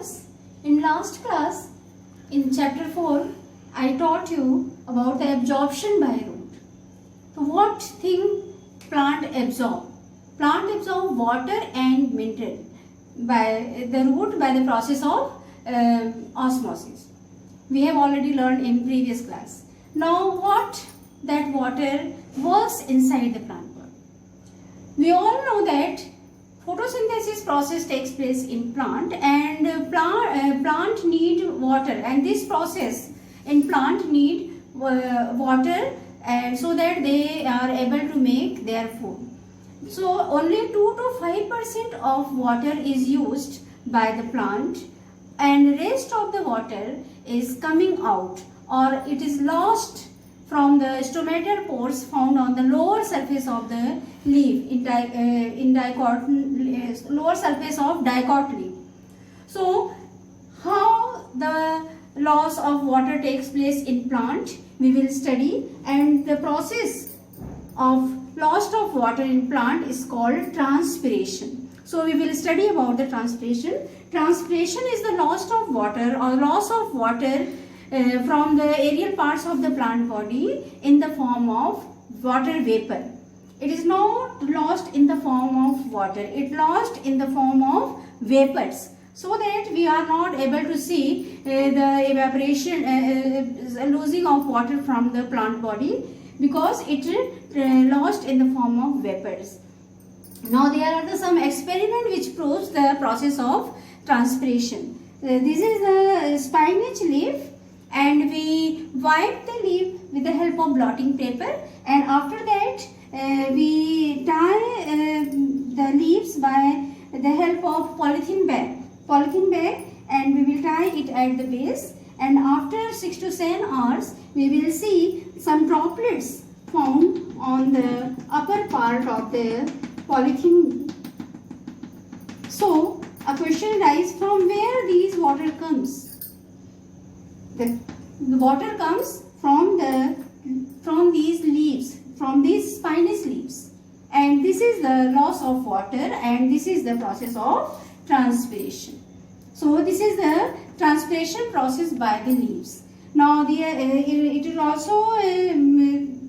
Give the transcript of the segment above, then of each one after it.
class. In last class, in chapter 4, I taught you about the absorption by root. So what thing plant absorb? Plant absorb water and mineral by the root by the process of osmosis. We have already learned in previous class. Now what that water works inside the plant body? We all know that photosynthesis process takes place in plant, and plant need water, and this process in plant need water, and so that they are able to make their food. So only 2 to 5% of water is used by the plant, and rest of the water is coming out, or it is lost from the stomatal pores found on the lower surface of the leaf lower surface of dicot leaf. So how the loss of water takes place in plant we will study, and the process of loss of water in plant is called transpiration. So we will study about the transpiration. Transpiration is the loss of water or loss of water from the aerial parts of the plant body in the form of water vapor. It is not lost in the form of water, it lost in the form of vapors, so that we are not able to see the evaporation, losing of water from the plant body, because it lost in the form of vapors. Now there are some experiment which proves the process of transpiration. This is the spinach leaf, and we wipe the leaf with the help of blotting paper, and after that we tie the leaves by the help of polythene bag, and we will tie it at the base, and after 6 to 7 hours we will see some droplets found on the upper part of the polythene. So a question arises, from where these water comes? The water comes from these leaves, from these spinous leaves, and this is the loss of water, and this is the process of transpiration. So this is the transpiration process by the leaves. Now it is also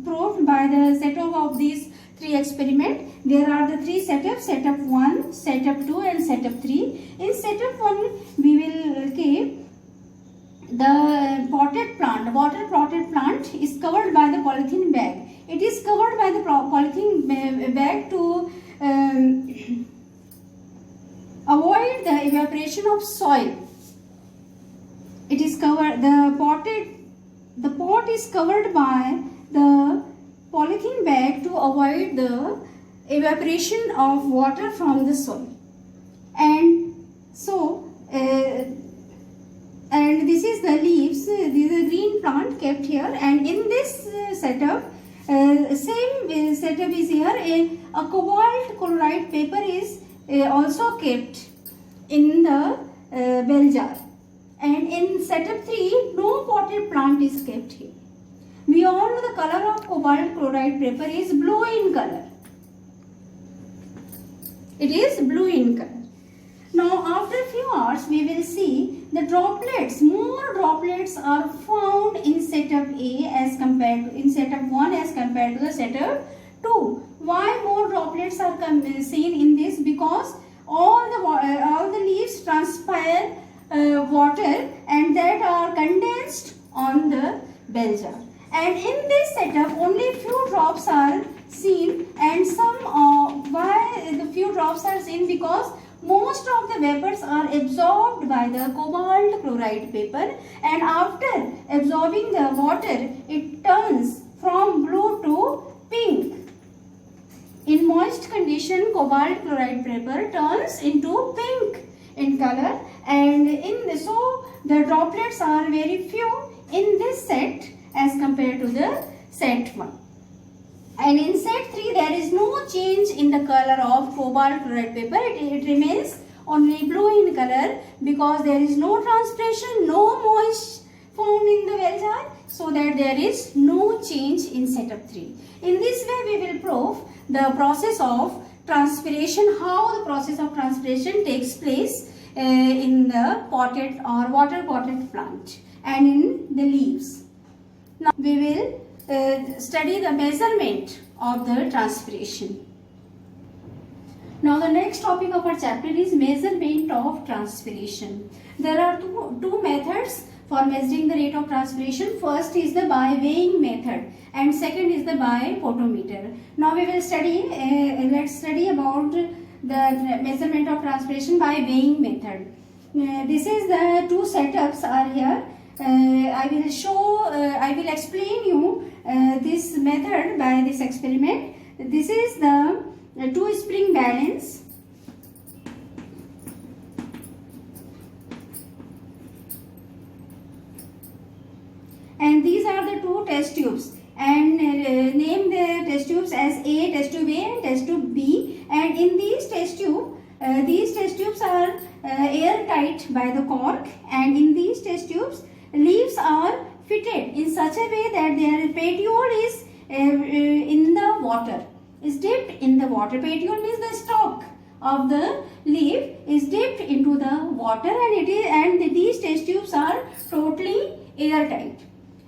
proved by the setup of these 3 experiments. There are the 3 setups: setup 1, setup 2 and setup 3. In setup 1 we will keep the potted plant, water potted plant is covered by the polythene bag. It is covered by the polythene bag to avoid the evaporation of soil. It is covered, the pot is covered by the polythene bag to avoid the evaporation of water from the soil. And so and this is the leaves, this is a green plant kept here, and in this setup, same setup is here. A cobalt chloride paper is also kept in the bell jar, and in setup 3 no potted plant is kept here. We all know the color of cobalt chloride paper is blue in color. It is blue in color. Now after a few hours we will see the droplets, more droplets are found in setup A as compared to in setup 1 as compared to the setup 2. Why more droplets are seen in this? Because all the leaves transpire water, and that are condensed on the bell jar. And in this setup only few drops are seen, and why the few drops are seen? Because most of the vapors are absorbed by the cobalt chloride paper, and after absorbing the water it turns from blue to pink. In moist condition cobalt chloride paper turns into pink in color, and so the droplets are very few in this set as compared to the set 1. And in set 3 there is no change in the color of cobalt chloride paper. It remains only blue in color, because there is no transpiration, no moisture found in the bell jar, so that there is no change in setup 3. In this way we will prove the process of transpiration, how the process of transpiration takes place in the potted or water potted plant and in the leaves. Now we will study the measurement of the transpiration. Now the next topic of our chapter is measurement of transpiration. There are two methods for measuring the rate of transpiration. First is the by weighing method and second is the by photometer. Now we will study, let's study about the measurement of transpiration by weighing method. This is the two setups are here. I will explain you this method by this experiment. This is the two spring balance. And these are the two test tubes, and name the test tubes as A, test tube A and test tube B. And in these test tubes are airtight by the cork, and in these test tubes leaves are fitted in such a way that their petiole is in the water, is dipped in the water. Petiole means the stalk of the leaf is dipped into the water, and these test tubes are totally airtight.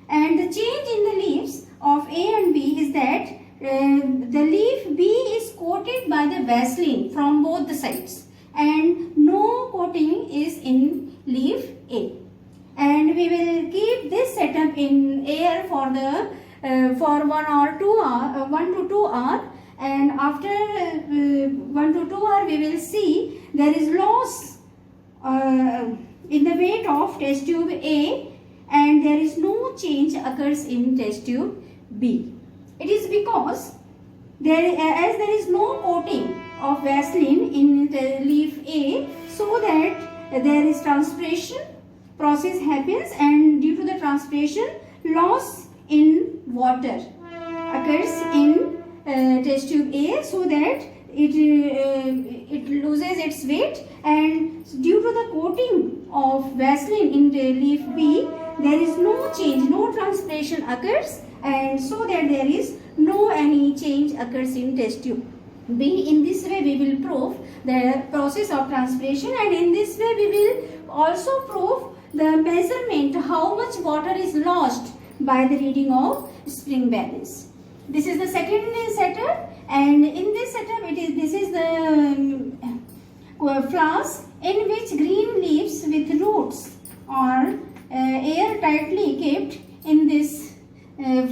And the change in the leaves of A and B is that the leaf B is coated by the Vaseline from both the sides, and no coating is in leaf A. And we will keep this setup in air for the for 1 to 2 hours, and after 1 to 2 hours we will see there is loss in the weight of test tube A, and there is no change occurs in test tube B. It is because as there is no coating of Vaseline in the leaf A, so that there is transpiration process happens, and due to the transpiration loss in water occurs in test tube A, so that it loses its weight, and due to the coating of Vaseline in the leaf B, there is no change, no transpiration occurs, and so that there is no any change occurs in test tube B. In this way we will prove the process of transpiration, and in this way we will also prove the measurement how much water is lost by the reading of spring balance. This is the second setup, and in this setup this is the flask in which green leaves with roots are air tightly kept in this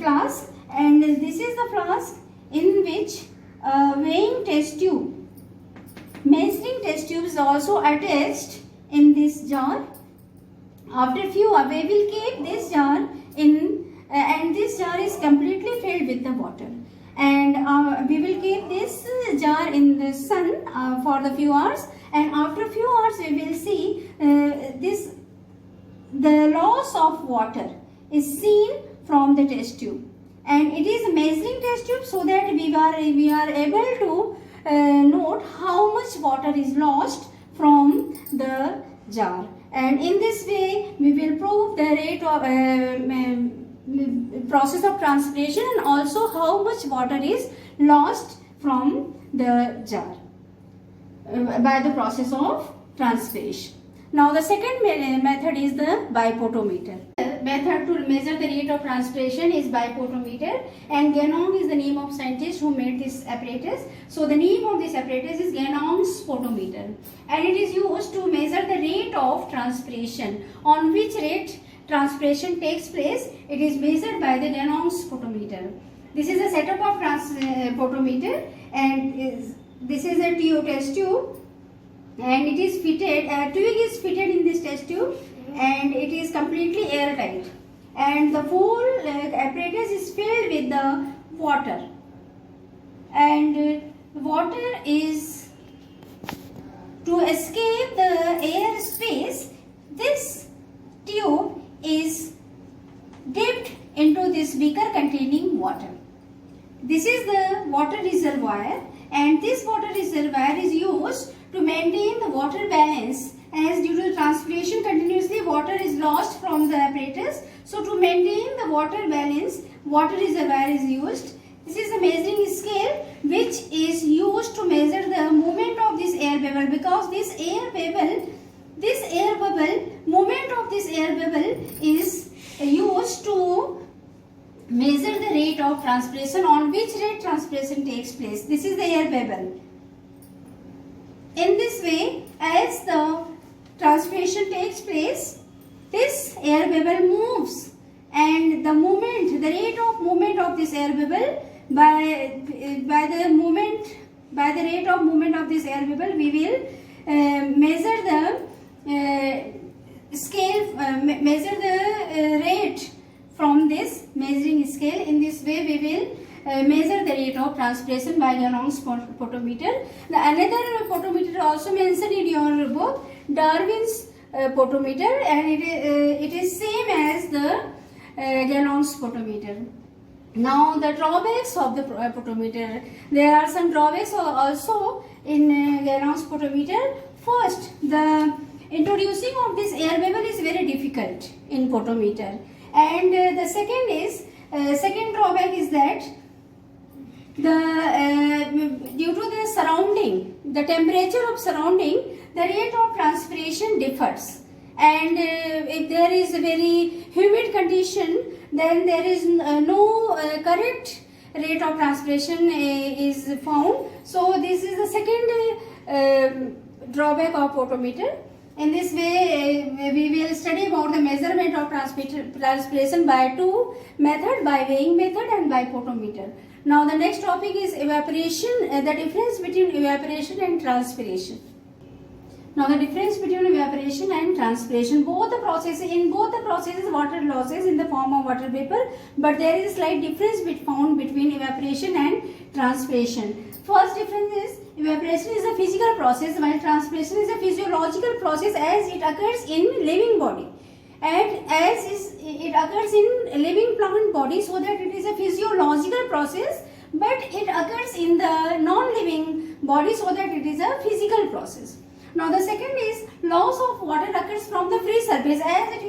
flask, and this is the flask in which weighing test tube, measuring test tube is also attached in this jar. After few hours we will keep this jar in and this jar is completely filled with the water, and we will keep this jar in the sun for the few hours, and after few hours we will see the loss of water is seen from the test tube, and it is a measuring test tube, so that we are able to note how much water is lost from the jar. And in this way we will prove the rate of process of transpiration, and also how much water is lost from the jar by the process of transpiration. Now the second method is the biphotometer. The method to measure the rate of transpiration is biphotometer, and Ganong is the name of scientist who made this apparatus. So the name of this apparatus is Ganong's photometer, and it is used to measure the rate of transpiration. On which rate transpiration takes place, it is measured by the Ganong's photometer. This is a setup of photometer, and this is a test tube, and it is fitted, a twig is fitted in this test tube, and it is completely airtight, and the whole apparatus is filled with the water, and water is to escape the air space. This tube is dipped into this beaker containing water. This is the water reservoir, and this water reservoir is used to maintain the water balance, as due to transpiration continuously water is lost from the apparatus. So to maintain the water balance, water reservoir is used. This is a measuring scale which is used to measure the movement of this air bubble, because this air bubble this air bubble, movement of this air bubble is used to measure the rate of transpiration, on which rate transpiration takes place. This is the air bubble. In this way, as the transpiration takes place, this air bubble moves, and the movement, the rate of movement of this air bubble, by the rate of movement of this air bubble, we will measure the rate from this measuring scale. In this way, we will measure the rate of transpiration by Gallan's pottometer. The another pottometer also mentioned in your book, Darwin's pottometer, and it is same as the Gallan's pottometer. Now the drawbacks of the pottometer. There are some drawbacks also in Gallan's pottometer. First, the introducing of this air bubble is very difficult in pottometer, and the second drawback is that due to the surrounding, the temperature of surrounding, the rate of transpiration differs, and if there is a very humid condition, then there is no correct rate of transpiration is found. So this is the second drawback of pottometer. In this way, we will study about the measurement of transpiration by two methods, by weighing method and by pottometer. Now the next topic is evaporation, the difference between evaporation and transpiration. Now the difference between evaporation and transpiration, in both the processes water losses in the form of water vapor, but there is a slight difference found between evaporation and transpiration. First difference is evaporation is a physical process, while transpiration is a physiological process, as it occurs in living body, and it occurs in living plant body, so that it is a physiological process, but it occurs in the non-living body, so that it is a physical process. Now the second is loss of water occurs from the free surface, as it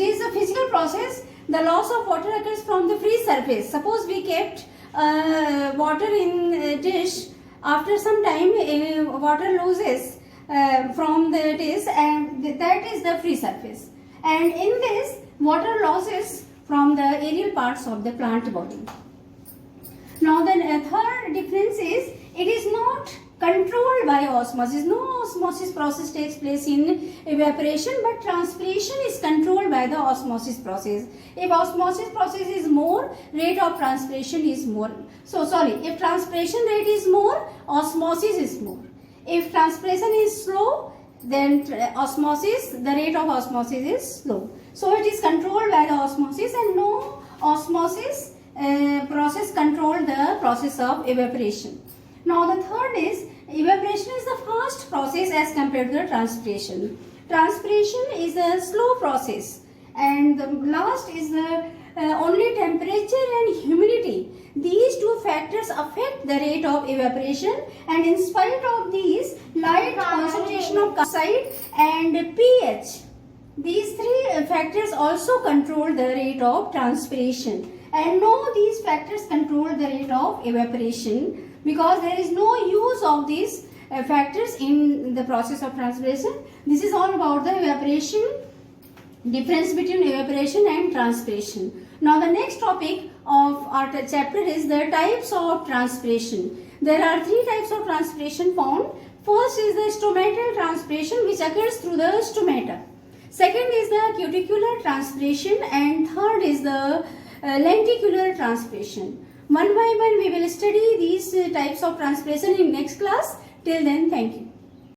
is a physical process. The loss of water occurs from the free surface. Suppose we kept water in a dish, after some time water loses from the dish, and that is the free surface, and in this water losses from the aerial parts of the plant body. Now the third difference is it is not controlled by osmosis. No osmosis process takes place in evaporation, but transpiration is controlled by the osmosis process. If osmosis process is more, rate of transpiration is more. If transpiration rate is more, osmosis is more. If transpiration is slow, then the rate of osmosis is slow. So it is controlled by the osmosis, and no osmosis process control the process of evaporation. Now the third is evaporation is the fast process as compared to the transpiration. Transpiration is a slow process, and the last is the only temperature and humidity. These two factors affect the rate of evaporation, and in spite of these, light, concentration of oxide and pH, these three factors also control the rate of transpiration, and no these factors control the rate of evaporation, because there is no use of these factors in the process of transpiration. This is all about the evaporation, difference between evaporation and transpiration. Now the next topic of our chapter is the types of transpiration. There are three types of transpiration found. First is the stomatal transpiration, which occurs through the stomata. Second is the cuticular transpiration, and third is the lenticular transpiration. One by one we will study these types of transpiration in next class. Till then, thank you.